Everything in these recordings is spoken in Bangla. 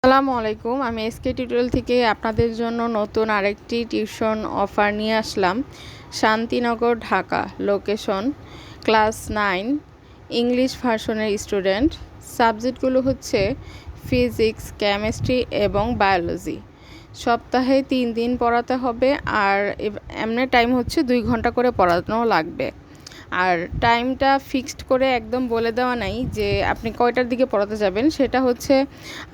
আসসালামু আলাইকুম। আমি এসকে টিউটোরিয়াল থেকে আপনাদের জন্য নতুন আরেকটি টিউশন অফার নিয়ে আসলাম। Shantinagar, Dhaka. Location class 9 English ভার্সনের স্টুডেন্ট। সাবজেক্টগুলো হচ্ছে ফিজিক্স, কেমিস্ট্রি এবং বায়োলজি। সপ্তাহে 3 দিন পড়াতে হবে, আর এমনি টাইম হচ্ছে 2 ঘন্টা করে পড়ানো লাগবে। আর টাইমটা ফিক্সড করে একদম বলে দেওয়া নাই যে আপনি কয়টার দিকে পড়াতে যাবেন। সেটা হচ্ছে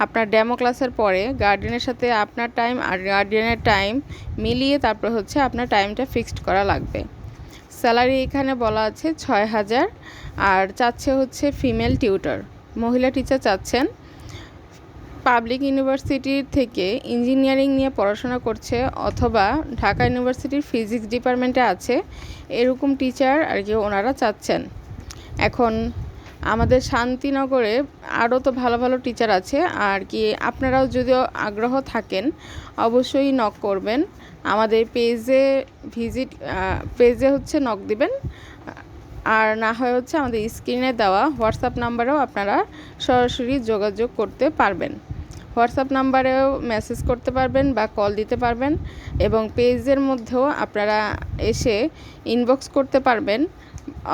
আপনার ডেমো ক্লাসের পরে গার্ডিয়ানের সাথে আপনার টাইম আর গার্ডিয়ানের টাইম মিলিয়ে তারপর হচ্ছে আপনার টাইমটা ফিক্সড করা লাগবে। স্যালারি এখানে বলা আছে 6,000, আর চাচ্ছে হচ্ছে ফিমেল টিউটর। মহিলা টিচার চাচ্ছেন। পাবলিক ইউনিভার্সিটির থেকে ইঞ্জিনিয়ারিং নিয়ে পড়াশোনা করছে অথবা ঢাকা ইউনিভার্সিটির ফিজিক্স ডিপার্টমেন্টে আছে, এরকম টিচার আর কি ওনারা চাচ্ছেন। এখন আমাদের শান্তিনগরে আরও তো ভালো ভালো টিচার আছে, আর কি আপনারাও যদিও আগ্রহ থাকেন অবশ্যই নক করবেন। আমাদের পেজে হচ্ছে নক দিবেন, আর না হয় হচ্ছে আমাদের স্ক্রিনে দেওয়া হোয়াটসঅ্যাপ নাম্বারেও আপনারা সরাসরি যোগাযোগ করতে পারবেন। হোয়াটসঅ্যাপ নাম্বারেও মেসেজ করতে পারবেন বা কল দিতে পারবেন, এবং পেজের মধ্যেও আপনারা এসে ইনবক্স করতে পারবেন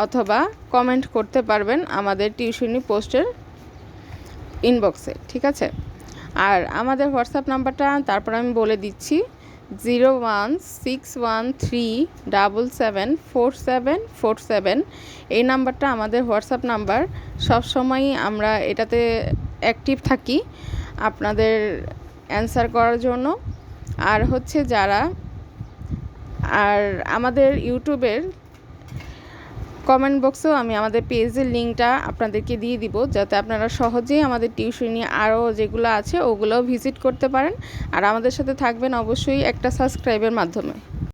অথবা কমেন্ট করতে পারবেন আমাদের টিউশনি পোস্টের ইনবক্সে, ঠিক আছে? আর আমাদের হোয়াটসঅ্যাপ নাম্বারটা তারপর আমি বলে দিচ্ছি, 01613774747। এই নাম্বারটা আমাদের হোয়াটসঅ্যাপ নাম্বার। সবসময়ই আমরা এটাতে অ্যাক্টিভ থাকি আপনাদের অ্যান্সার করার জন্য। আর হচ্ছে আমাদের ইউটিউবের কমেন্ট বক্সেও আমি আমাদের পেজের লিঙ্কটা আপনাদেরকে দিয়ে দিব, যাতে আপনারা সহজেই আমাদের টিউশনি আরও যেগুলো আছে ওগুলোও ভিজিট করতে পারেন। আর আমাদের সাথে থাকবেন অবশ্যই একটা সাবস্ক্রাইবের মাধ্যমে।